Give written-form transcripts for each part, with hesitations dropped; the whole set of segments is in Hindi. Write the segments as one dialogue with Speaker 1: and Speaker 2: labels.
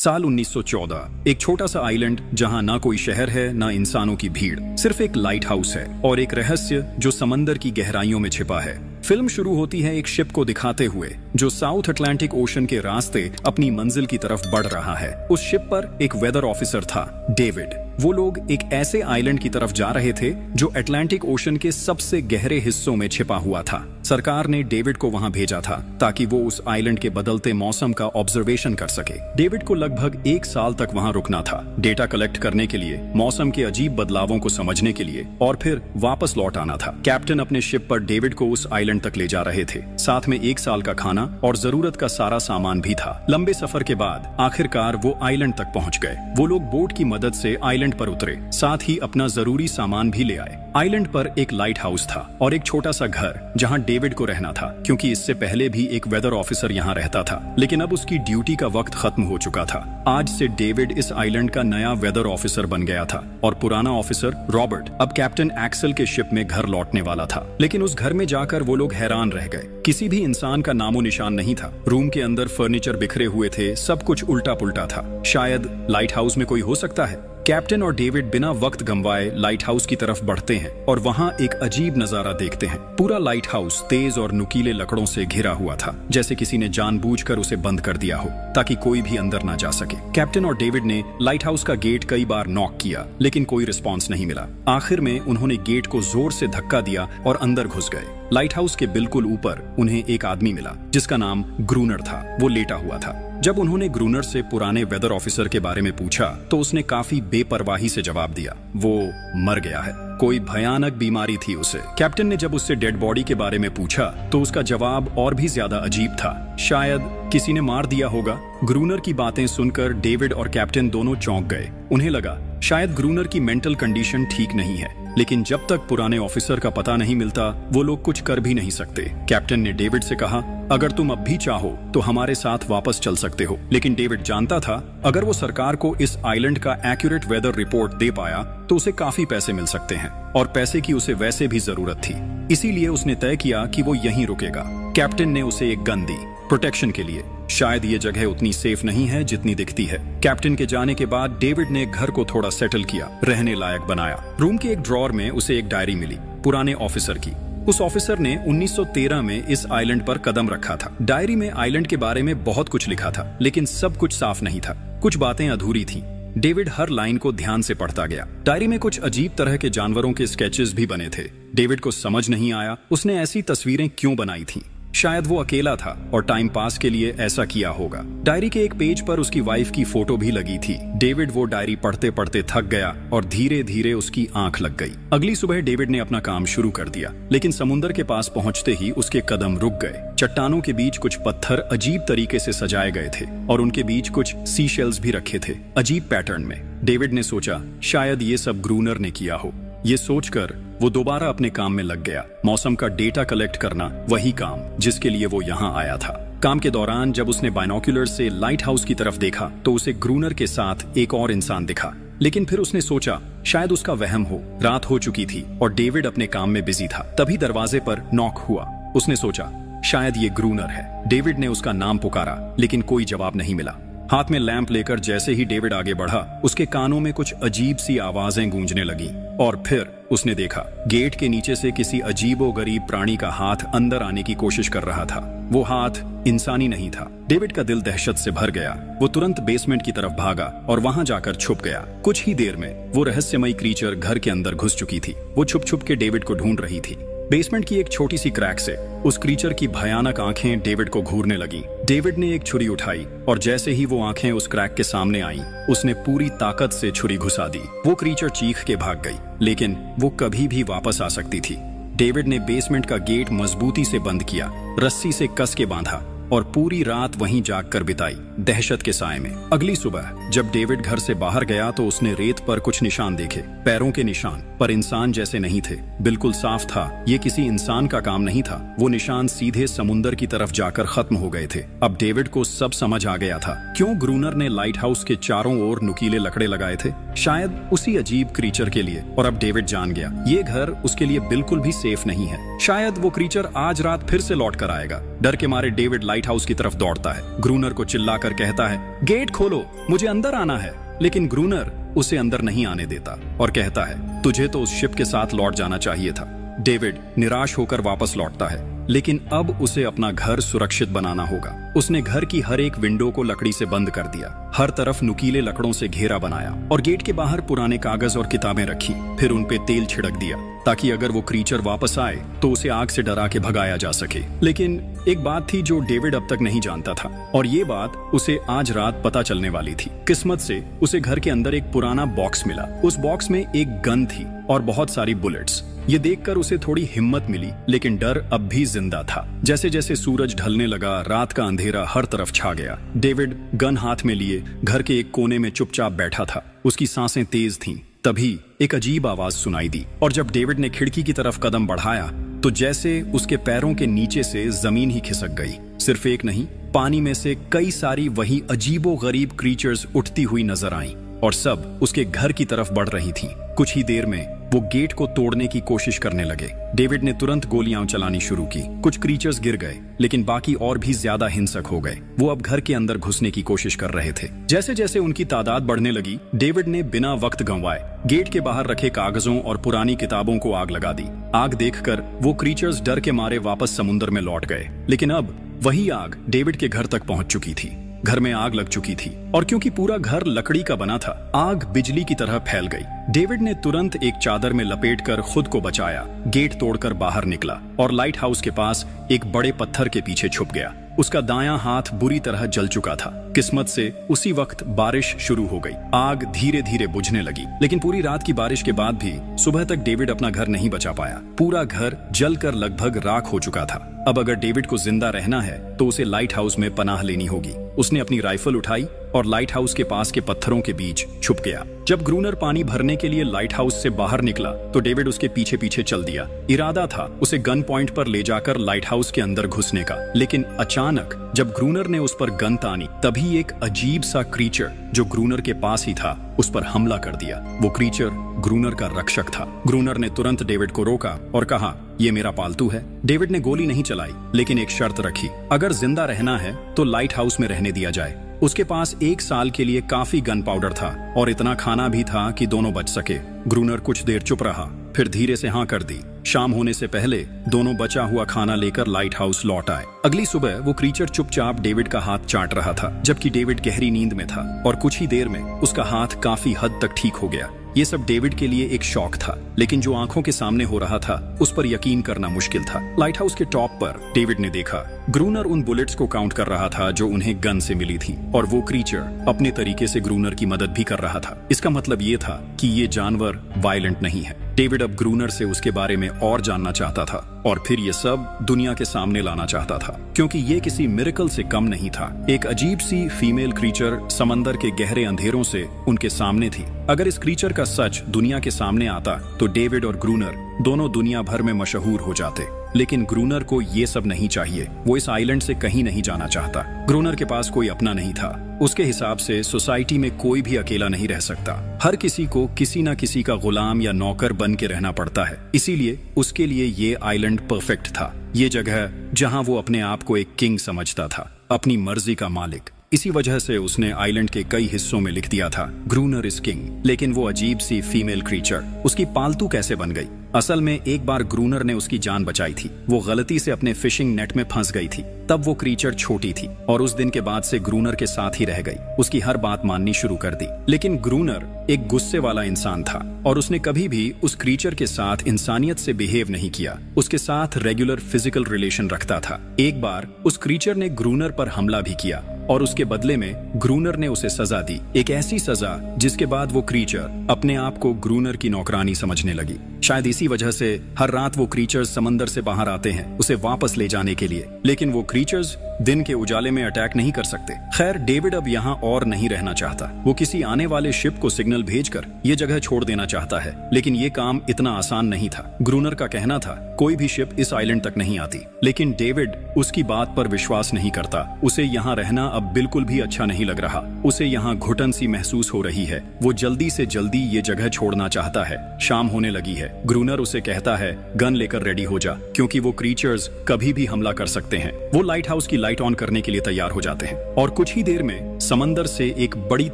Speaker 1: साल 1914। एक छोटा सा आइलैंड जहां ना कोई शहर है ना इंसानों की भीड़, सिर्फ एक लाइट हाउस है और एक रहस्य जो समंदर की गहराइयों में छिपा है। फिल्म शुरू होती है एक शिप को दिखाते हुए जो साउथ अटलांटिक ओशन के रास्ते अपनी मंजिल की तरफ बढ़ रहा है। उस शिप पर एक वेदर ऑफिसर था, डेविड। वो लोग एक ऐसे आइलैंड की तरफ जा रहे थे जो अटलांटिक ओशन के सबसे गहरे हिस्सों में छिपा हुआ था। सरकार ने डेविड को वहां भेजा था ताकि वो उस आइलैंड के बदलते मौसम का ऑब्जर्वेशन कर सके। डेविड को लगभग 1 साल तक वहां रुकना था, डेटा कलेक्ट करने के लिए, मौसम के अजीब बदलावों को समझने के लिए और फिर वापस लौट आना था। कैप्टन अपने शिप पर डेविड को उस आइलैंड तक ले जा रहे थे, साथ में 1 साल का खाना और जरूरत का सारा सामान भी था। लंबे सफर के बाद आखिरकार वो आइलैंड तक पहुंच गए। वो लोग बोट की मदद से आइलैंड पर उतरे, साथ ही अपना जरूरी सामान भी ले आए। आइलैंड पर एक लाइट हाउस था और एक छोटा सा घर जहां डेविड को रहना था, क्योंकि इससे पहले भी एक वेदर ऑफिसर यहां रहता था, लेकिन अब उसकी ड्यूटी का वक्त खत्म हो चुका था। आज से डेविड इस आइलैंड का नया वेदर ऑफिसर बन गया था और पुराना ऑफिसर रॉबर्ट अब कैप्टन एक्सेल के शिप में घर लौटने वाला था। लेकिन उस घर में जाकर वो लोग हैरान रह गए। किसी भी इंसान का नामो निशान नहीं था। रूम के अंदर फर्नीचर बिखरे हुए थे, सब कुछ उल्टा पुल्टा था। शायद लाइट हाउस में कोई हो सकता है। कैप्टन और डेविड बिना वक्त गंवाए लाइट हाउस की तरफ बढ़ते हैं और वहां एक अजीब नजारा देखते हैं। पूरा लाइट हाउस तेज और नुकीले लकड़ों से घिरा हुआ था, जैसे किसी ने जानबूझकर उसे बंद कर दिया हो ताकि कोई भी अंदर ना जा सके। कैप्टन और डेविड ने लाइट हाउस का गेट कई बार नॉक किया, लेकिन कोई रिस्पॉन्स नहीं मिला। आखिर में उन्होंने गेट को जोर से धक्का दिया और अंदर घुस गए। लाइट हाउस के बिल्कुल ऊपर उन्हें एक आदमी मिला जिसका नाम ग्रूनर था। वो लेटा हुआ था। जब उन्होंने ग्रूनर से पुराने वेदर ऑफिसर के बारे में पूछा तो उसने काफी बेपरवाही से जवाब दिया, वो मर गया है, कोई भयानक बीमारी थी उसे। कैप्टन ने जब उससे डेड बॉडी के बारे में पूछा तो उसका जवाब और भी ज्यादा अजीब था, शायद किसी ने मार दिया होगा। ग्रूनर की बातें सुनकर डेविड और कैप्टन दोनों चौंक गए। उन्हें लगा शायद ग्रूनर की मेंटल कंडीशन ठीक नहीं है, लेकिन जब तक पुराने ऑफिसर का पता नहीं मिलता वो लोग कुछ कर भी नहीं सकते। कैप्टन ने डेविड से कहा, अगर तुम अब भी चाहो तो हमारे साथ वापस चल सकते हो। लेकिन डेविड जानता था अगर वो सरकार को इस आइलैंड का एक्यूरेट वेदर रिपोर्ट दे पाया तो उसे काफी पैसे मिल सकते हैं और पैसे की उसे वैसे भी जरूरत थी। इसीलिए उसने तय किया कि वो यहीं रुकेगा। कैप्टन ने उसे एक गन दी प्रोटेक्शन के लिए। शायद ये जगह उतनी सेफ नहीं है जितनी दिखती है। कैप्टन के जाने के बाद डेविड ने घर को थोड़ा सेटल किया, रहने लायक बनाया। रूम के एक ड्रॉर में उसे एक डायरी मिली पुराने ऑफिसर की। उस ऑफिसर ने 1913 में इस आइलैंड पर कदम रखा था। डायरी में आइलैंड के बारे में बहुत कुछ लिखा था, लेकिन सब कुछ साफ नहीं था। कुछ बातें अधूरी थीं। डेविड हर लाइन को ध्यान से पढ़ता गया। डायरी में कुछ अजीब तरह के जानवरों के स्केचेस भी बने थे। डेविड को समझ नहीं आया उसने ऐसी तस्वीरें क्यों बनाई थीं। शायद वो अकेला था और टाइम पास के लिए ऐसा किया होगा। डायरी के एक पेज पर उसकी वाइफ की फोटो भी लगी थी। डेविड वो डायरी पढ़ते पढ़ते थक गया और धीरे धीरे उसकी आंख लग गई। अगली सुबह डेविड ने अपना काम शुरू कर दिया, लेकिन समुद्र के पास पहुंचते ही उसके कदम रुक गए। चट्टानों के बीच कुछ पत्थर अजीब तरीके से सजाए गए थे और उनके बीच कुछ सी शेल्स भी रखे थे, अजीब पैटर्न में। डेविड ने सोचा शायद ये सब ग्रूनर ने किया हो। ये सोचकर वो दोबारा अपने काम में लग गया। मौसम का डेटा कलेक्ट करना, वही काम जिसके लिए वो यहाँ आया था। काम के दौरान जब उसने बाइनोक्यूलर से लाइट हाउस की तरफ देखा तो उसे ग्रूनर के साथ एक और इंसान दिखा, लेकिन फिर उसने सोचा शायद उसका वहम हो। रात हो चुकी थी और डेविड अपने काम में बिजी था। तभी दरवाजे पर नॉक हुआ। उसने सोचा शायद ये ग्रूनर है। डेविड ने उसका नाम पुकारा, लेकिन कोई जवाब नहीं मिला। हाथ में लैंप लेकर जैसे ही डेविड आगे बढ़ा, उसके कानों में कुछ अजीब सी आवाजें गूंजने लगीं और फिर उसने देखा गेट के नीचे से किसी अजीबोगरीब प्राणी का हाथ अंदर आने की कोशिश कर रहा था। वो हाथ इंसानी नहीं था। डेविड का दिल दहशत से भर गया। वो तुरंत बेसमेंट की तरफ भागा और वहां जाकर छुप गया। कुछ ही देर में वो रहस्यमयी क्रीचर घर के अंदर घुस चुकी थी। वो छुप छुप के डेविड को ढूंढ रही थी। बेसमेंट की एक छोटी सी क्रैक से उस क्रीचर की भयानक आंखें डेविड को घूरने लगीं। डेविड ने एक छुरी उठाई और जैसे ही वो आंखें उस क्रैक के सामने आईं, उसने पूरी ताकत से छुरी घुसा दी। वो क्रीचर चीख के भाग गई, लेकिन वो कभी भी वापस आ सकती थी। डेविड ने बेसमेंट का गेट मजबूती से बंद किया, रस्सी से कस के बांधा और पूरी रात वहीं जागकर बिताई, दहशत के साए में। अगली सुबह जब डेविड घर से बाहर गया तो उसने रेत पर कुछ निशान देखे, पैरों के निशान, पर इंसान जैसे नहीं थे। बिल्कुल साफ था ये किसी इंसान का काम नहीं था। वो निशान सीधे समुंदर की तरफ जाकर खत्म हो गए थे। अब डेविड को सब समझ आ गया था क्यों ग्रूनर ने लाइट हाउस के चारों ओर नुकीले लकड़े लगाए थे, शायद उसी अजीब क्रीचर के लिए। और अब डेविड जान गया ये घर उसके लिए बिल्कुल भी सेफ नहीं है। शायद वो क्रीचर आज रात फिर से लौट कर आएगा। डर के मारे डेविड लाइट हाउस की तरफ दौड़ता है। ग्रूनर को चिल्लाकर कहता है, गेट खोलो, मुझे अंदर आना है। लेकिन ग्रूनर उसे अंदर नहीं आने देता और कहता है, तुझे तो उस शिप के साथ लौट जाना चाहिए था। डेविड निराश होकर वापस लौटता है, लेकिन अब उसे अपना घर सुरक्षित बनाना होगा। उसने घर की हर एक विंडो को लकड़ी से बंद कर दिया, हर तरफ नुकीले लकड़ों से घेरा बनाया और गेट के बाहर पुराने कागज और किताबें रखी। फिर उन पे तेल छिड़क दिया ताकि अगर वो क्रीचर वापस आए तो उसे आग से डरा के भगाया जा सके। लेकिन एक बात थी जो डेविड अब तक नहीं जानता था, और ये बात उसे आज रात पता चलने वाली थी। किस्मत से उसे घर के अंदर एक पुराना बॉक्स मिला। उस बॉक्स में एक गन थी और बहुत सारी बुलेट्स। ये देखकर उसे थोड़ी हिम्मत मिली, लेकिन डर अब भी जिंदा था। जैसे जैसे सूरज ढलने लगा, रात का अंधेरा हर तरफ छा गया। डेविड गन हाथ में लिए घर के एक कोने में चुपचाप बैठा था। उसकी सांसें तेज थीं। तभी एक अजीब आवाज सुनाई दी, और जब डेविड ने खिड़की की तरफ कदम बढ़ाया तो जैसे उसके पैरों के नीचे से जमीन ही खिसक गई। सिर्फ एक नहीं, पानी में से कई सारी वही अजीबो-गरीब क्रीचर्स उठती हुई नजर आईं, और सब उसके घर की तरफ बढ़ रही थीं। कुछ ही देर में वो गेट को तोड़ने की कोशिश करने लगे। डेविड ने तुरंत गोलियां चलानी शुरू की। कुछ क्रीचर्स गिर गए, लेकिन बाकी और भी ज्यादा हिंसक हो गए। वो अब घर के अंदर घुसने की कोशिश कर रहे थे। जैसे जैसे उनकी तादाद बढ़ने लगी, डेविड ने बिना वक्त गंवाए गेट के बाहर रखे कागजों और पुरानी किताबों को आग लगा दी। आग देखकर वो क्रीचर्स डर के मारे वापस समुद्र में लौट गए। लेकिन अब वही आग डेविड के घर तक पहुंच चुकी थी। घर में आग लग चुकी थी, और क्योंकि पूरा घर लकड़ी का बना था, आग बिजली की तरह फैल गई। डेविड ने तुरंत एक चादर में लपेटकर खुद को बचाया, गेट तोड़कर बाहर निकला और लाइट हाउस के पास एक बड़े पत्थर के पीछे छुप गया। उसका दायां हाथ बुरी तरह जल चुका था। किस्मत से उसी वक्त बारिश शुरू हो गई। आग धीरे धीरे बुझने लगी, लेकिन पूरी रात की बारिश के बाद भी सुबह तक डेविड अपना घर नहीं बचा पाया। पूरा घर जलकर लगभग राख हो चुका था। अब अगर डेविड को जिंदा रहना है तो उसे लाइट हाउस में पनाह लेनी होगी। उसने अपनी राइफल उठाई और लाइट हाउस के पास के पत्थरों के बीच छुप गया। जब ग्रूनर पानी भरने के लिए लाइट हाउस से बाहर निकला तो डेविड उसके पीछे पीछे चल दिया। इरादा था उसे गन पॉइंट पर ले जाकर लाइट हाउस के अंदर घुसने का, लेकिन अचानक जब ग्रूनर ने उस पर गन तानी, तभी एक अजीब सा क्रीचर जो ग्रूनर के पास ही था उस पर हमला कर दिया। वो क्रीचर ग्रूनर का रक्षक था। ग्रूनर ने तुरंत डेविड को रोका और कहा, ये मेरा पालतू है। डेविड ने गोली नहीं चलाई, लेकिन एक शर्त रखी, अगर जिंदा रहना है तो लाइट हाउस में रहने दिया जाए। उसके पास 1 साल के लिए काफी गन पाउडर था और इतना खाना भी था कि दोनों बच सके। ग्रूनर कुछ देर चुप रहा, फिर धीरे से हाँ कर दी। शाम होने से पहले दोनों बचा हुआ खाना लेकर लाइट हाउस लौट आए। अगली सुबह वो क्रीचर चुपचाप डेविड का हाथ चाट रहा था, जबकि डेविड गहरी नींद में था, और कुछ ही देर में उसका हाथ काफी हद तक ठीक हो गया। ये सब डेविड के लिए एक शौक था, लेकिन जो आंखों के सामने हो रहा था उस पर यकीन करना मुश्किल था। लाइट हाउस के टॉप पर डेविड ने देखा ग्रूनर उन बुलेट्स को काउंट कर रहा था जो उन्हें गन से मिली थी, और वो क्रीचर अपने तरीके से ग्रूनर की मदद भी कर रहा था। इसका मतलब ये था कि ये जानवर वायलेंट नहीं है। डेविड अब ग्रूनर से उसके बारे में और जानना चाहता था, और फिर ये सब दुनिया के सामने लाना चाहता था, क्योंकि ये किसी मिरेकल से कम नहीं था। एक अजीब सी फीमेल क्रीचर समंदर के गहरे अंधेरों से उनके सामने थी। अगर इस क्रीचर का सच दुनिया के सामने आता तो डेविड और ग्रूनर दोनों दुनिया भर में मशहूर हो जाते। लेकिन ग्रूनर को ये सब नहीं चाहिए। वो इस आइलैंड से कहीं नहीं जाना चाहता। ग्रूनर के पास कोई अपना नहीं था। उसके हिसाब से सोसाइटी में कोई भी अकेला नहीं रह सकता। हर किसी को किसी न किसी का गुलाम या नौकर बन के रहना पड़ता है। इसीलिए उसके लिए ये आइलैंड परफेक्ट था। ये जगह जहां वो अपने आप को एक किंग समझता था, अपनी मर्जी का मालिक। इसी वजह से उसने आइलैंड के कई हिस्सों में लिख दिया था, ग्रूनर इज किंग। लेकिन वो अजीब सी फीमेल क्रीचर उसकी पालतू कैसे बन गई? असल में एक बार ग्रूनर ने उसकी जान बचाई थी। वो गलती से अपने फिशिंग नेट में फंस गई थी। तब वो क्रीचर छोटी थी और उस दिन के बाद से ग्रूनर के साथ ही रह गई। उसकी हर बात माननी शुरू कर दी। लेकिन ग्रूनर एक गुस्से वाला इंसान था और उसने कभी भी उस क्रीचर के साथ इंसानियत से बिहेव नहीं किया। उसके साथ रेगुलर फिजिकल रिलेशन रखता था। एक बार उस क्रीचर ने ग्रूनर पर हमला भी किया और उसके बदले में ग्रूनर ने उसे सजा दी, एक ऐसी सजा जिसके बाद वो क्रीचर अपने आप को ग्रूनर की नौकरानी समझने लगी। शायद इसी वजह से हर रात वो क्रीचर्स समंदर से बाहर आते हैं उसे वापस ले जाने के लिए। लेकिन वो क्रीचर्स दिन के उजाले में अटैक नहीं कर सकते। खैर, डेविड अब यहाँ और नहीं रहना चाहता। वो किसी आने वाले शिप को सिग्नल भेजकर ये जगह छोड़ देना चाहता है, लेकिन ये काम इतना आसान नहीं था। ग्रूनर का कहना था कोई भी शिप इस आइलैंड तक नहीं आती, लेकिन डेविड उसकी बात पर विश्वास नहीं करता। उसे यहाँ रहना अब बिल्कुल भी अच्छा नहीं लग रहा। उसे यहाँ घुटन सी महसूस हो रही है। वो जल्दी से जल्दी ये जगह छोड़ना चाहता है। शाम होने लगी है। ग्रूनर उसे कहता है गन लेकर रेडी हो जा, क्योंकि वो क्रीचर्स कभी भी हमला कर सकते हैं। वो लाइट हाउस की लाइट ऑन करने के लिए तैयार हो जाते हैं और कुछ ही देर में समंदर से एक बड़ी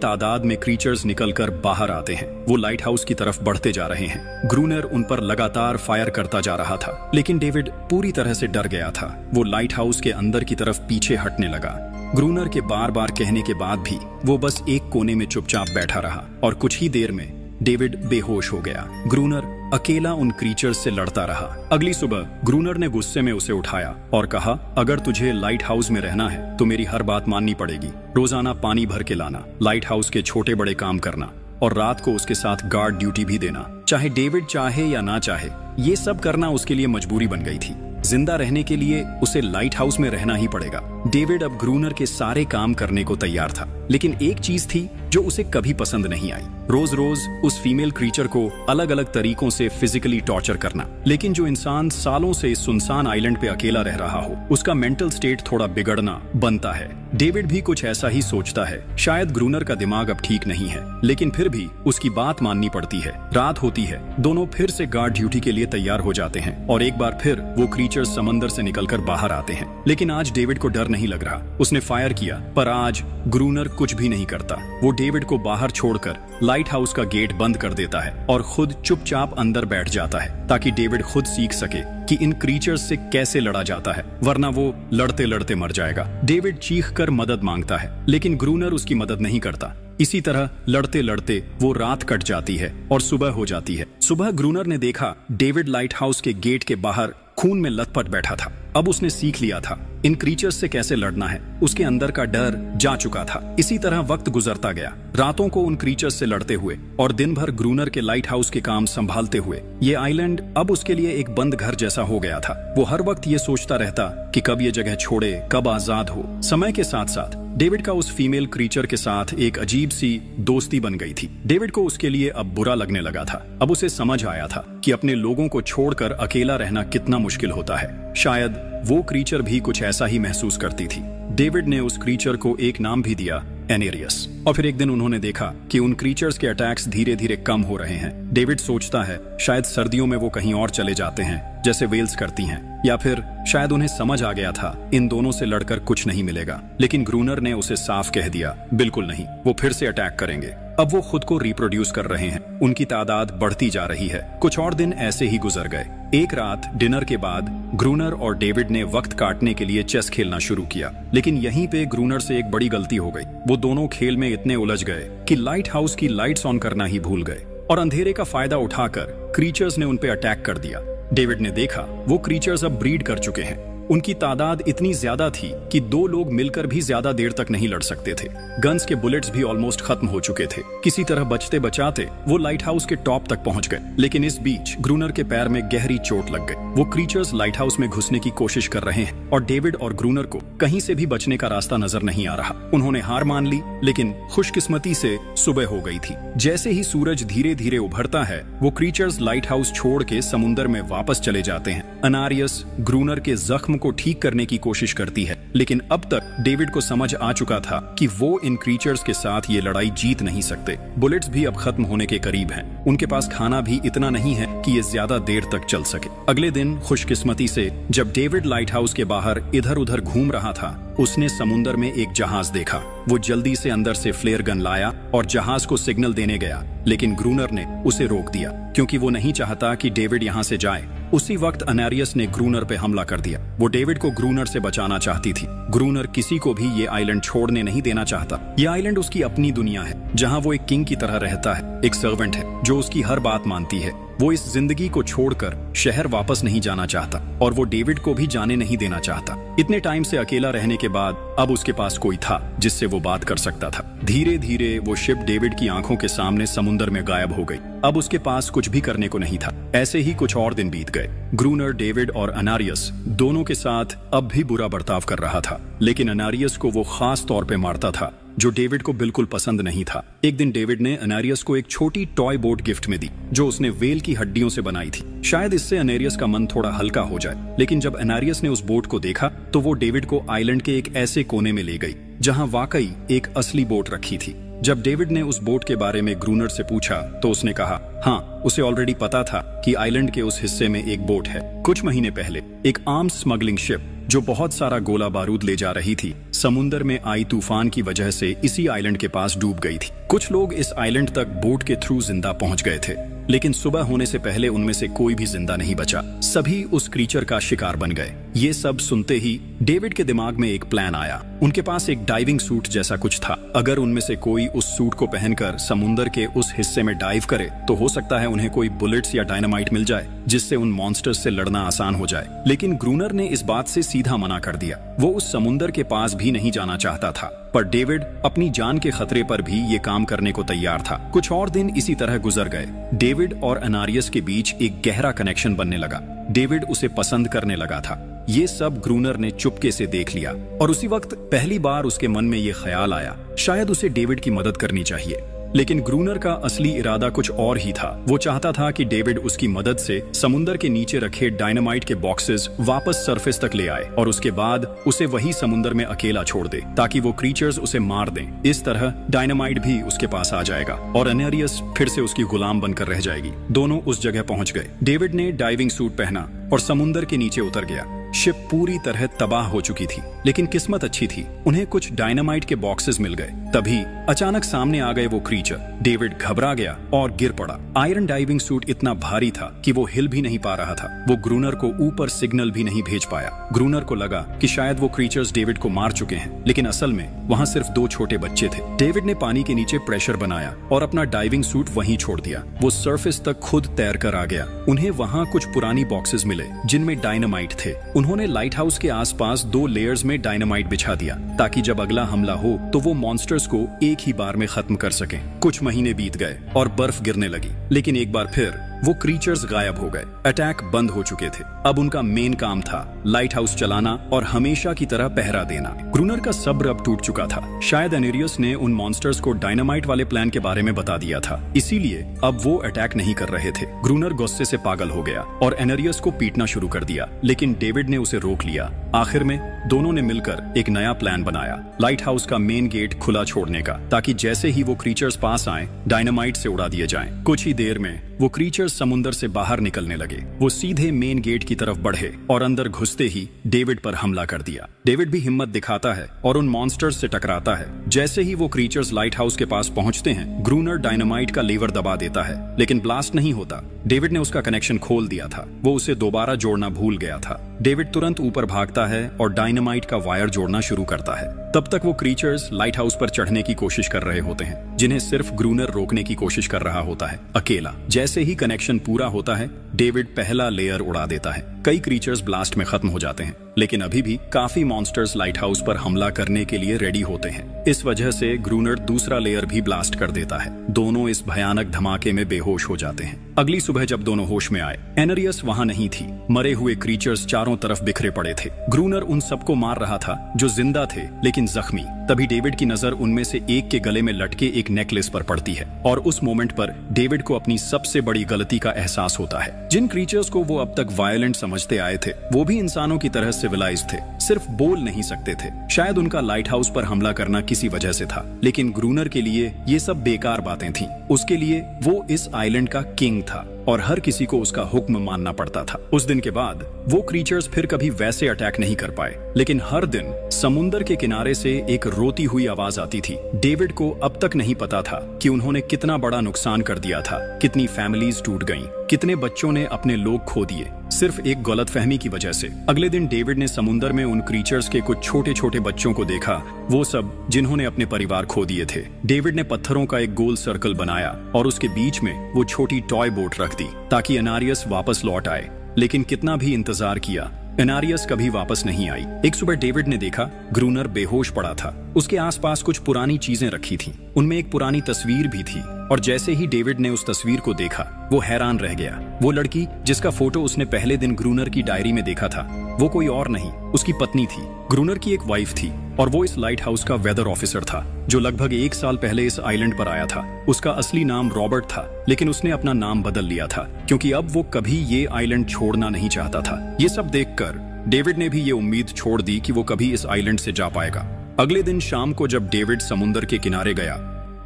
Speaker 1: तादाद में क्रीचर्स निकलकर बाहर आते हैं। वो लाइट हाउस की तरफ बढ़ते जा रहे हैं। ग्रूनर उन पर लगातार फायर करता जा रहा था, लेकिन डेविड पूरी तरह से डर गया था। वो लाइट हाउस के अंदर की तरफ पीछे हटने लगा। ग्रूनर के बार बार कहने के बाद भी वो बस एक कोने में चुपचाप बैठा रहा और कुछ ही देर में डेविड बेहोश हो गया। ग्रूनर अकेला उन क्रीचर्स से लड़ता रहा। अगली सुबह ग्रूनर ने गुस्से में उसे उठाया और कहा, अगर तुझे लाइट हाउस में रहना है तो मेरी हर बात माननी पड़ेगी। रोजाना पानी भर के लाना, लाइट हाउस के छोटे बड़े काम करना और रात को उसके साथ गार्ड ड्यूटी भी देना। चाहे डेविड चाहे या ना चाहे, ये सब करना उसके लिए मजबूरी बन गई थी। जिंदा रहने के लिए उसे लाइट हाउस में रहना ही पड़ेगा। डेविड अब ग्रूनर के सारे काम करने को तैयार था, लेकिन एक चीज थी जो उसे कभी पसंद नहीं आई। रोज रोज उस फीमेल क्रीचर को अलग अलग तरीकों से फिजिकली टॉर्चर करना। लेकिन जो इंसान सालों से इस सुनसान आइलैंड पे अकेला रह रहा हो, उसका मेंटल स्टेट थोड़ा बिगड़ना बनता है। डेविड भी कुछ ऐसा ही सोचता है। शायद ग्रूनर का दिमाग अब ठीक नहीं है, लेकिन फिर भी उसकी बात माननी पड़ती है। रात होती है, दोनों फिर से गार्ड ड्यूटी के लिए तैयार हो जाते हैं और एक बार फिर वो क्रीचर्स समंदर से निकलकर बाहर आते हैं। लेकिन आज डेविड को डर नहीं लग रहा। उसने फायर किया, पर आज ग्रूनर कुछ भी नहीं करता। वो डेविड को बाहर छोड़कर लाइट हाउस का गेट बंद कर देता है और खुद चुपचाप अंदर बैठ जाता है, ताकि डेविड खुद सीख सके कि इन क्रीचर्स से कैसे लड़ा जाता है, वरना वो लड़ते लड़ते मर जाएगा। डेविड चीख कर मदद मांगता है, लेकिन ग्रूनर उसकी मदद नहीं करता। इसी तरह लड़ते लड़ते वो रात कट जाती है और सुबह हो जाती है। सुबह ग्रूनर ने देखा डेविड लाइट हाउस के गेट के बाहर खून में लथपथ बैठा था। अब उसने सीख लिया था इन क्रीचर्स से कैसे लड़ना है। उसके अंदर का डर जा चुका था। इसी तरह वक्त गुजरता गया, रातों को उन क्रीचर्स से लड़ते हुए और दिन भर ग्रूनर के लाइट हाउस के काम संभालते हुए। ये आइलैंड अब उसके लिए एक बंद घर जैसा हो गया था। वो हर वक्त ये सोचता रहता कि कब ये जगह छोड़े, कब आजाद हो। समय के साथ साथ डेविड का उस फीमेल क्रीचर के साथ एक अजीब सी दोस्ती बन गई थी। डेविड को उसके लिए अब बुरा लगने लगा था। अब उसे समझ आया था कि अपने लोगों को छोड़कर अकेला रहना कितना मुश्किल होता है। शायद वो क्रीचर भी कुछ ऐसा ही महसूस करती थी। डेविड ने उस क्रीचर को एक नाम भी दिया, एनेरियस। और फिर एक दिन उन्होंने देखा कि उन क्रीचर्स के अटैक्स धीरे धीरे कम हो रहे हैं। डेविड सोचता है शायद सर्दियों में वो कहीं और चले जाते हैं, जैसे वेल्स करती हैं, या फिर शायद उन्हें समझ आ गया था इन दोनों से लड़कर कुछ नहीं मिलेगा। लेकिन ग्रूनर ने उसे साफ कह दिया, बिल्कुल नहीं, वो फिर से अटैक करेंगे। अब वो खुद को रिप्रोड्यूस कर रहे हैं, उनकी तादाद बढ़ती जा रही है। कुछ और दिन ऐसे ही गुजर गए। एक रात डिनर के बाद ग्रूनर और डेविड ने वक्त काटने के लिए चेस खेलना शुरू किया, लेकिन यहीं पे ग्रूनर से एक बड़ी गलती हो गई। वो दोनों खेल में इतने उलझ गए कि लाइट हाउस की लाइट्स ऑन करना ही भूल गए और अंधेरे का फायदा उठाकर क्रीचर्स ने उन पे अटैक कर दिया। डेविड ने देखा वो क्रीचर्स अब ब्रीड कर चुके हैं। उनकी तादाद इतनी ज्यादा थी कि दो लोग मिलकर भी ज्यादा देर तक नहीं लड़ सकते थे। गन्स के बुलेट्स भी ऑलमोस्ट खत्म हो चुके थे। किसी तरह बचते बचाते वो लाइट हाउस के टॉप तक पहुंच गए, लेकिन इस बीच ग्रूनर के पैर में गहरी चोट लग गई। वो क्रीचर्स लाइट हाउस में घुसने की कोशिश कर रहे हैं और डेविड और ग्रूनर को कहीं से भी बचने का रास्ता नजर नहीं आ रहा। उन्होंने हार मान ली, लेकिन खुशकिस्मती से सुबह हो गई थी। जैसे ही सूरज धीरे धीरे उभरता है, वो क्रीचर्स लाइट हाउस छोड़ के समुद्र में वापस चले जाते हैं। अनारियस ग्रूनर के जख्म को ठीक करने की कोशिश करती है, लेकिन अब तक डेविड को समझ आ चुका था कि वो इन क्रीचर्स के साथ ये लड़ाई जीत नहीं सकते। बुलेट्स भी अब खत्म होने के करीब हैं। उनके पास खाना भी इतना नहीं है कि ये ज्यादा देर तक चल सके। अगले दिन खुशकिस्मती से जब डेविड लाइट हाउस के बाहर इधर उधर घूम रहा था, उसने समुद्र में एक जहाज देखा। वो जल्दी से अंदर से फ्लेयर गन लाया और जहाज को सिग्नल देने गया, लेकिन ग्रूनर ने उसे रोक दिया क्योंकि वो नहीं चाहता कि डेविड यहाँ से जाए। उसी वक्त अनारियस ने ग्रूनर पे हमला कर दिया। वो डेविड को ग्रूनर से बचाना चाहती थी। ग्रूनर किसी को भी ये आइलैंड छोड़ने नहीं देना चाहता। ये आइलैंड उसकी अपनी दुनिया है, जहाँ वो एक किंग की तरह रहता है, एक सर्वेंट है जो उसकी हर बात मानती है। वो इस जिंदगी को छोड़कर शहर वापस नहीं जाना चाहता और वो डेविड को भी जाने नहीं देना चाहता। इतने टाइम से अकेला रहने के बाद अब उसके पास कोई था जिससे वो बात कर सकता था। धीरे धीरे वो शिप डेविड की आंखों के सामने समुद्र में गायब हो गई। अब उसके पास कुछ भी करने को नहीं था। ऐसे ही कुछ और दिन बीत गए। ग्रूनर, डेविड और अनारियस दोनों के साथ अब भी बुरा बर्ताव कर रहा था, लेकिन अनारियस को वो खास तौर पे मारता था, जो डेविड को बिल्कुल पसंद नहीं था। एक दिन डेविड ने अनारियस को एक छोटी टॉय बोट गिफ्ट में दी, जो उसने वेल की हड्डियों से बनाई थी। शायद इससे अनारियस का मन थोड़ा हल्का हो जाए। लेकिन जब अनारियस ने उस बोट को देखा तो वो डेविड को आइलैंड के एक ऐसे कोने में ले गई जहां वाकई एक असली बोट रखी थी। जब डेविड ने उस बोट के बारे में ग्रूनर से पूछा तो उसने कहा, हाँ, उसे ऑलरेडी पता था कि आइलैंड के उस हिस्से में एक बोट है। कुछ महीने पहले एक आर्म्स स्मगलिंग शिप जो बहुत सारा गोला बारूद ले जा रही थी, समुंदर में आई तूफान की वजह से इसी आइलैंड के पास डूब गई थी। कुछ लोग इस आइलैंड तक बोट के थ्रू जिंदा पहुंच गए थे, लेकिन सुबह होने से पहले उनमें से कोई भी जिंदा नहीं बचा। सभी उस क्रीचर का शिकार बन गए। ये सब सुनते ही डेविड के दिमाग में एक प्लान आया। उनके पास एक डाइविंग सूट जैसा कुछ था। अगर उनमें से कोई उस सूट को पहनकर समुंदर के उस हिस्से में डाइव करे तो हो सकता है उन्हें कोई बुलेट्स या डायनामाइट मिल जाए, जिससे उन मॉन्स्टर्स से लड़ना आसान हो जाए। लेकिन ग्रूनर ने इस बात से सीधा मना कर दिया। वो उस समुंदर के पास भी नहीं जाना चाहता था, पर डेविड अपनी जान के खतरे पर भी ये काम करने को तैयार था। कुछ और दिन इसी तरह गुजर गए। डेविड और एनारियस के बीच एक गहरा कनेक्शन बनने लगा। डेविड उसे पसंद करने लगा था। ये सब ग्रूनर ने चुपके से देख लिया और उसी वक्त पहली बार उसके मन में ये ख्याल आया, शायद उसे डेविड की मदद करनी चाहिए। लेकिन ग्रूनर का असली इरादा कुछ और ही था। वो चाहता था कि डेविड उसकी मदद से समुंदर के नीचे रखे डायनामाइट के बॉक्सेस वापस सरफेस तक ले आए और उसके बाद उसे वही समुंदर में अकेला छोड़ दे, ताकि वो क्रीचर्स उसे मार दें। इस तरह डायनामाइट भी उसके पास आ जाएगा और एनेरियस फिर से उसकी गुलाम बनकर रह जाएगी। दोनों उस जगह पहुंच गए। डेविड ने डाइविंग सूट पहना और समुंदर के नीचे उतर गया। शिप पूरी तरह तबाह हो चुकी थी, लेकिन किस्मत अच्छी थी, उन्हें कुछ डायनामाइट के बॉक्सेस मिल गए। तभी अचानक सामने आ गए वो क्रीचर। डेविड घबरा गया और गिर पड़ा। आयरन डाइविंग सूट इतना भारी था कि वो हिल भी नहीं पा रहा था। वो ग्रूनर को ऊपर सिग्नल भी नहीं भेज पाया। ग्रूनर को लगा कि शायद वो क्रीचर्स डेविड को मार चुके हैं, लेकिन असल में वहाँ सिर्फ 2 छोटे बच्चे थे। डेविड ने पानी के नीचे प्रेशर बनाया और अपना डाइविंग सूट वहीं छोड़ दिया। वो सरफेस तक खुद तैर कर आ गया। उन्हें वहाँ कुछ पुरानी बॉक्सेस मिले जिनमें डायनामाइट थे। उन्होंने लाइट हाउस के आसपास 2 लेयर्स में डायनामाइट बिछा दिया, ताकि जब अगला हमला हो तो वो मॉन्स्टर्स को एक ही बार में खत्म कर सकें। कुछ महीने बीत गए और बर्फ गिरने लगी, लेकिन एक बार फिर वो क्रीचर्स गायब हो गए। अटैक बंद हो चुके थे। अब उनका मेन काम था लाइट हाउस चलाना और हमेशा की तरह पहरा देना। ग्रूनर का सब्र अब टूट चुका था। शायद एनेरियस ने उन मॉन्स्टर्स को डायनामाइट वाले प्लान के बारे में बता दिया था, इसीलिए अब वो अटैक नहीं कर रहे थे। ग्रूनर गुस्से से पागल हो गया और एनेरियस को पीटना शुरू कर दिया, लेकिन डेविड ने उसे रोक लिया। आखिर में दोनों ने मिलकर एक नया प्लान बनाया, लाइट हाउस का मेन गेट खुला छोड़ने का, ताकि जैसे ही वो क्रीचर्स पास आए डायनामाइट से उड़ा दिए जाएं। कुछ ही देर में वो क्रीचर्स समुंदर से बाहर निकलने लगे। वो सीधे मेन गेट की तरफ बढ़े और अंदर घुसते ही डेविड पर हमला कर दिया। डेविड भी हिम्मत दिखाता है और उन मॉन्स्टर्स से टकराता है। जैसे ही वो क्रीचर्स लाइट हाउस के पास पहुंचते हैं, ग्रूनर डायनामाइट का लीवर दबा देता है, लेकिन ब्लास्ट नहीं होता। डेविड ने उसका कनेक्शन खोल दिया था। वो उसे दोबारा जोड़ना भूल गया था। डेविड तुरंत ऊपर भागता है और डायनामाइट का वायर जोड़ना शुरू करता है। तब तक वो क्रीचर्स लाइट हाउस पर चढ़ने की कोशिश कर रहे होते हैं, जिन्हें सिर्फ ग्रूनर रोकने की कोशिश कर रहा होता है, अकेला। जैसे ही कनेक्शन पूरा होता है, डेविड पहला लेयर उड़ा देता है। कई क्रीचर्स ब्लास्ट में खत्म हो जाते हैं, लेकिन अभी भी काफी मॉन्स्टर्स लाइट हाउस पर हमला करने के लिए रेडी होते हैं। इस वजह से ग्रूनर दूसरा लेयर भी ब्लास्ट कर देता है। दोनों इस भयानक धमाके में बेहोश हो जाते हैं। अगली सुबह जब दोनों होश में आए, एनेरियस वहां नहीं थी। मरे हुए क्रीचर्स चारों तरफ बिखरे पड़े थे। ग्रूनर उन सबको मार रहा था जो जिंदा थे लेकिन जख्मी। तभी डेविड की नजर उनमें से एक के गले में लटके एक नेकलेस पर पड़ती है और उस मोमेंट पर डेविड को अपनी सबसे बड़ी गलती का एहसास होता है। जिन क्रीचर्स को वो अब तक वायलेंट समझते आए थे, वो भी इंसानों की तरह सिविलाइज थे, सिर्फ बोल नहीं सकते थे। शायद उनका लाइट हाउस पर हमला करना किसी वजह से था, लेकिन ग्रूनर के लिए ये सब बेकार बातें थीं। उसके लिए वो इस आइलैंड का किंग था और हर किसी को उसका हुक्म मानना पड़ता था। उस दिन के बाद वो क्रीचर्स फिर कभी वैसे अटैक नहीं कर पाए, लेकिन हर दिन समुंदर के किनारे से एक रोती हुई आवाज आती थी। डेविड को अब तक नहीं पता था कि उन्होंने कितना बड़ा नुकसान कर दिया था, कितनी फैमिलीज टूट गईं, कितने बच्चों ने अपने लोग खो दिए, सिर्फ एक गलतफहमी की वजह से। अगले दिन डेविड ने समुंदर में उन क्रीचर्स के कुछ छोटे छोटे बच्चों को देखा, वो सब जिन्होंने अपने परिवार खो दिए थे। डेविड ने पत्थरों का एक गोल सर्कल बनाया और उसके बीच में वो छोटी टॉय बोट रख दी ताकि एनारियस वापस लौट आए, लेकिन कितना भी इंतजार किया, एनारियस कभी वापस नहीं आई। एक सुबह डेविड ने देखा ग्रूनर बेहोश पड़ा था। उसके आसपास कुछ पुरानी चीजें रखी थीं। उनमें एक पुरानी तस्वीर भी थी और जैसे ही डेविड ने उस तस्वीर को देखा, वो हैरान रह गया। वो लड़की जिसका फोटो उसने पहले दिन ग्रूनर की डायरी में देखा था, वो कोई और नहीं, उसकी पत्नी थी। ग्रूनर की एक वाइफ थी और वो इस लाइट हाउस का वेदर ऑफिसर था जो लगभग 1 साल पहले इस आइलैंड पर आया था। उसका असली नाम रॉबर्ट था, लेकिन उसने अपना नाम बदल लिया था क्योंकि अब वो कभी ये आइलैंड छोड़ना नहीं चाहता था। ये सब देखकर डेविड ने भी ये उम्मीद छोड़ दी कि वो कभी इस आइलैंड से जा पाएगा। अगले दिन शाम को जब डेविड समुंदर के किनारे गया,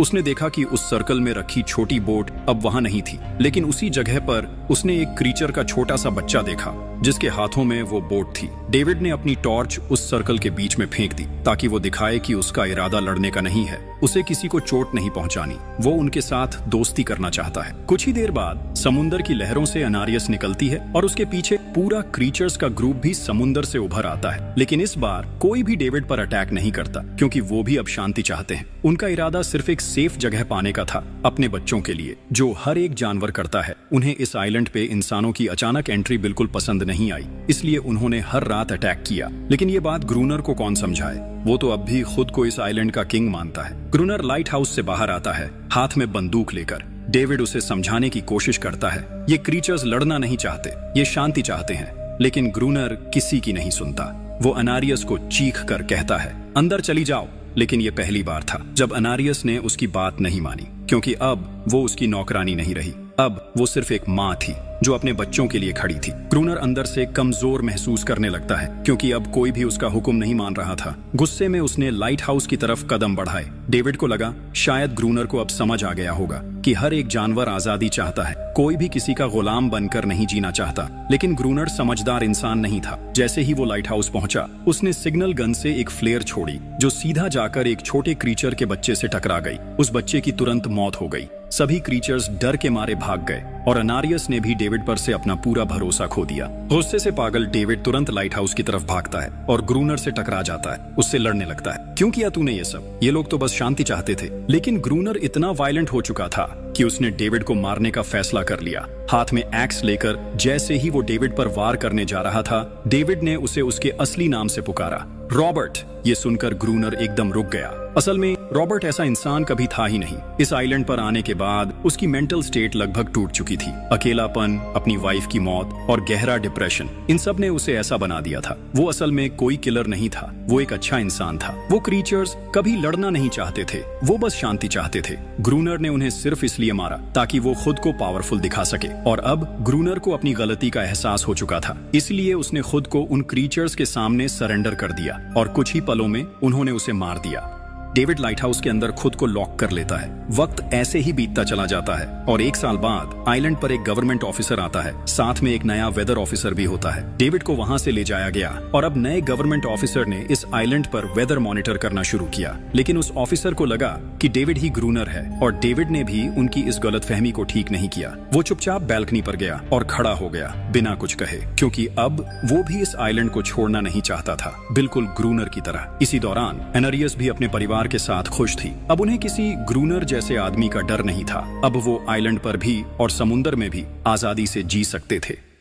Speaker 1: उसने देखा कि उस सर्कल में रखी छोटी बोट अब वहां नहीं थी, लेकिन उसी जगह पर उसने एक क्रीचर का छोटा सा बच्चा देखा जिसके हाथों में वो बोट थी। डेविड ने अपनी टॉर्च उस सर्कल के बीच में फेंक दी ताकि वो दिखाए कि उसका इरादा लड़ने का नहीं है, उसे किसी को चोट नहीं पहुंचानी, वो उनके साथ दोस्ती करना चाहता है। कुछ ही देर बाद समुंदर की लहरों से अनारियस निकलती है और उसके पीछे पूरा क्रीचर्स का ग्रुप भी समुंदर से उभर आता है। लेकिन इस बार कोई भी डेविड पर अटैक नहीं करता क्योंकि वो भी अब शांति चाहते हैं। उनका इरादा सिर्फ एक सेफ जगह पाने का था, अपने बच्चों के लिए, जो हर एक जानवर करता है। उन्हें इस आइलैंड पे इंसानों की अचानक एंट्री बिल्कुल पसंद नहीं आई, इसलिए उन्होंने हर रात अटैक किया। लेकिन ये बात ग्रूनर को कौन समझाए, वो तो अब भी खुद को इस आइलैंड का किंग मानता है। ग्रूनर लाइट हाउस से बाहर आता है, हाथ में बंदूक लेकर। डेविड उसे समझाने की कोशिश करता है, ये क्रीचर्स लड़ना नहीं चाहते, ये शांति चाहते हैं। लेकिन ग्रूनर किसी की नहीं सुनता। वो अनारियस को चीख कर कहता है, अंदर चली जाओ। लेकिन ये पहली बार था जब अनारियस ने उसकी बात नहीं मानी, क्योंकि अब वो उसकी नौकरानी नहीं रही, अब वो सिर्फ एक माँ थी जो अपने बच्चों के लिए खड़ी थी। ग्रूनर अंदर से कमजोर महसूस करने लगता है क्योंकि अब कोई भी उसका हुक्म नहीं मान रहा था। गुस्से में उसने लाइट हाउस की तरफ कदम बढ़ाए। डेविड को लगा शायद ग्रूनर को अब समझ आ गया होगा कि हर एक जानवर आजादी चाहता है, कोई भी किसी का गुलाम बनकर नहीं जीना चाहता। लेकिन ग्रूनर समझदार इंसान नहीं था। जैसे ही वो लाइट हाउस पहुंचा, उसने सिग्नल गन से एक फ्लेयर छोड़ी जो सीधा जाकर एक छोटे क्रीचर के बच्चे से टकरा गई। उस बच्चे की तुरंत मौत हो गई। सभी क्रीचर्स डर के मारे भाग गए और अनारियस ने भी डेविड पर से अपना पूरा भरोसा खो दिया। गुस्से से पागल डेविड तुरंत लाइट हाउस की तरफ भागता है और ग्रूनर से टकरा जाता है, उससे लड़ने लगता है। क्यों किया तूने ये सब? ये लोग तो बस शांति चाहते थे। लेकिन ग्रूनर इतना वायलेंट हो चुका था कि उसने डेविड को मारने का फैसला कर लिया। हाथ में एक्स लेकर जैसे ही वो डेविड पर वार करने जा रहा था, डेविड ने उसे उसके असली नाम से पुकारा, रॉबर्ट। ये सुनकर ग्रूनर एकदम रुक गया। असल में रॉबर्ट ऐसा इंसान कभी था ही नहीं। इस आइलैंड पर आने के बाद उसकी मेंटल स्टेट लगभग टूट चुकी थी। अकेलापन, अपनी वाइफ की मौत और गहरा डिप्रेशन, इन सब ने उसे ऐसा बना दिया था। वो असल में कोई किलर नहीं था, वो एक अच्छा इंसान था। वो क्रीचर्स कभी लड़ना नहीं चाहते थे, वो बस शांति चाहते थे। ग्रूनर ने उन्हें सिर्फ इसलिए मारा ताकि वो खुद को पावरफुल दिखा सके। और अब ग्रूनर को अपनी गलती का एहसास हो चुका था, इसलिए उसने खुद को उन क्रीचर्स के सामने सरेंडर कर दिया और कुछ ही पलों में उन्होंने उसे मार दिया। डेविड लाइट हाउस के अंदर खुद को लॉक कर लेता है। वक्त ऐसे ही बीतता चला जाता है और 1 साल बाद आइलैंड पर एक गवर्नमेंट ऑफिसर आता है, साथ में एक नया वेदर ऑफिसर भी होता है। डेविड को वहां से ले जाया गया और अब नए गवर्नमेंट ऑफिसर ने इस आइलैंड पर वेदर मॉनिटर करना शुरू किया। लेकिन उस ऑफिसर को लगा कि डेविड ही ग्रूनर है और डेविड ने भी उनकी इस गलतफहमी को ठीक नहीं किया। वो चुपचाप बैल्कनी पर गया और खड़ा हो गया बिना कुछ कहे, क्योंकि अब वो भी इस आइलैंड को छोड़ना नहीं चाहता था, बिल्कुल ग्रूनर की तरह। इसी दौरान अनारियस भी अपने परिवार के साथ खुश थी। अब उन्हें किसी ग्रूनर जैसे आदमी का डर नहीं था। अब वो आइलैंड पर भी और समुंदर में भी आजादी से जी सकते थे।